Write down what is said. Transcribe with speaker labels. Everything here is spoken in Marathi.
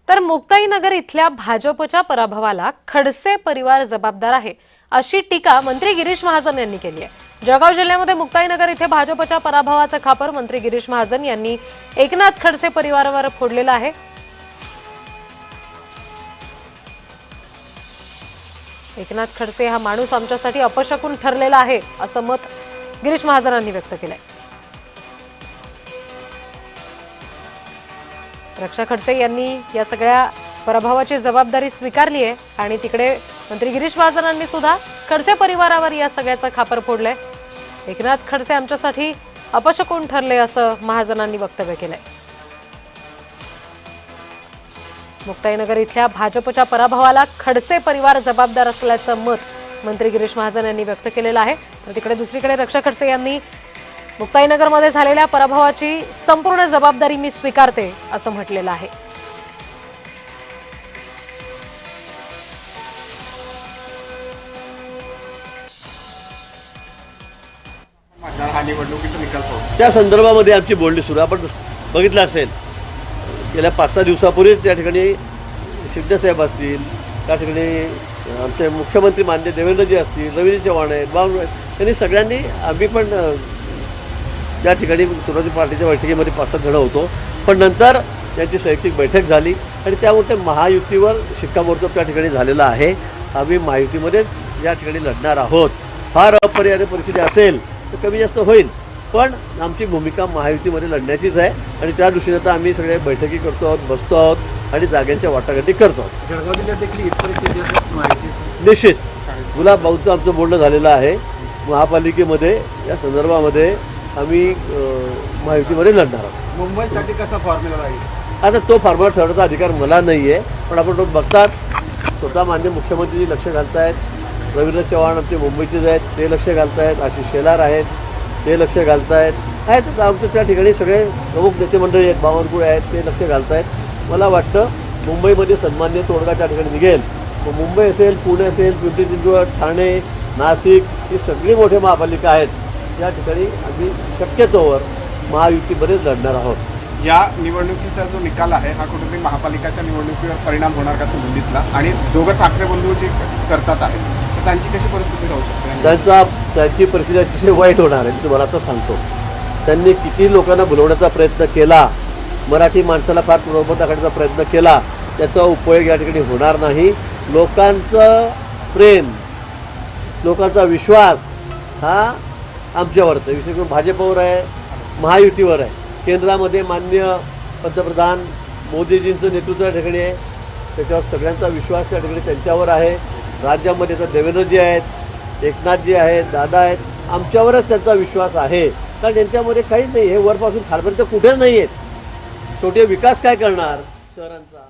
Speaker 1: तर मुक्ताईनगर इथल्या भाजपच्या पराभवाला खडसे परिवार जबाबदार आहे अशी टीका मंत्री गिरीश महाजन यांनी केली आहे। जळगाव जिल्ह्यामध्ये मुक्ताईनगर इथे भाजपच्या पराभवाचा खापर मंत्री गिरीश महाजन यांनी एकनाथ खडसे परिवारावर फोडलेला आहे। एकनाथ खडसे हा माणूस आमच्यासाठी अपशकुन ठरलेला आहे असं मत गिरीश महाजनांनी व्यक्त केलंय। रक्षा खडसे यांनी या सगळ्या पराभवाची जबाबदारी स्वीकारली आहे आणि तिकडे मंत्री गिरीश महाजनांनी सुद्धा खडसे परिवारावर या सगळ्याचा खापर फोडलाय। एकनाथ खडसे आमच्यासाठी अपशकुन ठरले असं महाजनांनी वक्तव्य केलंय। मुक्ताईनगर इथल्या भाजपच्या पराभवाला खडसे परिवार जबाबदार असल्याचं मत मंत्री गिरीश महाजन यांनी व्यक्त केलेलं आहे। तर तिकडे दुसरीकडे रक्षा खडसे यांनी मुक्ताईनगरमध्ये झालेल्या पराभवाची संपूर्ण जबाबदारी मी स्वीकारते असं म्हटलेलं आहे।
Speaker 2: त्या संदर्भामध्ये आमची बोलणी सुरू आपण बघितलं असेल। गेल्या 5-6 दिवसापूर्वीच त्या ठिकाणी शिंदेसाहेब असतील, त्या ठिकाणी आमचे मुख्यमंत्री माननीय देवेंद्रजी असतील, रवींद्र चव्हाण आहेत, बाबू यांनी सगळ्यांनी आम्ही पण त्या ठिकाणी सुरुवाती पार्टीच्या बैठकीमध्ये 5-7 जण होतो, पण नंतर त्यांची संयुक्त बैठक झाली आणि त्यामुळे महायुतीवर शिक्कामोर्तब त्या ठिकाणी झालेला आहे। आम्ही महायुतीमध्ये या ठिकाणी लढणार आहोत। फार अपरिहार्य परिस्थिती असेल तर कमी जास्त होईल, पण आमची भूमिका महायुतीमध्ये लढण्याचीच आहे आणि त्या दृष्टीने तर आम्ही सगळे बैठकी करतो आहोत, बसतो आहोत आणि जागांच्या वाटाघाटी करतो आहोत।
Speaker 3: जळगाव जिल्ह्यात देखील हीच परिस्थिती आहे
Speaker 2: निश्चित गुलाब भाऊचं आमचं बोलणं झालेलं आहे। महापालिकेमध्ये या संदर्भामध्ये आम्ही महायुतीमध्ये लढणार आहोत।
Speaker 3: मुंबईसाठी कसा फॉर्म्युला राहील
Speaker 2: आता तो फॉर्म्युला ठरवण्याचा अधिकार मला नाही आहे, पण आपण रोज बघतात स्वतः मान्य मुख्यमंत्री लक्ष घालतायत, रवींद्र चव्हाण आमचे मुंबईचेच आहेत ते लक्ष घालतायत, आशिष शेलार आहेत ते लक्ष घालतायत, आहेत आमचं त्या ठिकाणी सगळे प्रमुख नेते मंडळी आहेत, बावनकुळे आहेत ते लक्ष घालतायत। मला वाटतं मुंबईमध्ये सन्मान्य तोडगा त्या ठिकाणी निघेल। मुंबई असेल, पुणे असेल, पिंपरी चिंचवड, ठाणे, नाशिक ही सगळी मोठे महापालिका आहेत, या ठिकाणी आम्ही शक्यतोवर महायुतीमध्येच लढणार आहोत।
Speaker 3: या निवडणुकीचा जो निकाल आहे हा कुठेतरी महापालिकेच्या निवडणुकीवर परिणाम होणार का संबंधितला आणि दोघं ठाकरे बंधू जे करतात आहेत तर त्यांची कशी परिस्थिती राहू शकते?
Speaker 2: त्यांची परिस्थिती अतिशय वाईट होणार आहे, मी तुम्हाला आता सांगतो। त्यांनी किती लोकांना भुलवण्याचा प्रयत्न केला, मराठी माणसाला फार प्रबोधन टाकण्याचा प्रयत्न केला, त्याचा उपयोग या ठिकाणी होणार नाही। लोकांचं प्रेम, लोकांचा विश्वास हा आमच्यावरच आहे, विशेष करून भाजपवर आहे, महायुतीवर आहे। केंद्रामध्ये माननीय पंतप्रधान मोदीजींचं नेतृत्व या ठिकाणी आहे, त्याच्यावर सगळ्यांचा विश्वास त्या ठिकाणी त्यांच्यावर आहे। राज्यामध्ये तर देवेंद्रजी आहेत, एकनाथजी आहेत, दादा आहेत, आमच्यावरच त्यांचा विश्वास आहे, कारण त्यांच्यामध्ये काहीच नाही, हे वरपासून खालपर्यंत कुठेच नाही आहेत। छोटे विकास काय करणार शहरांचा?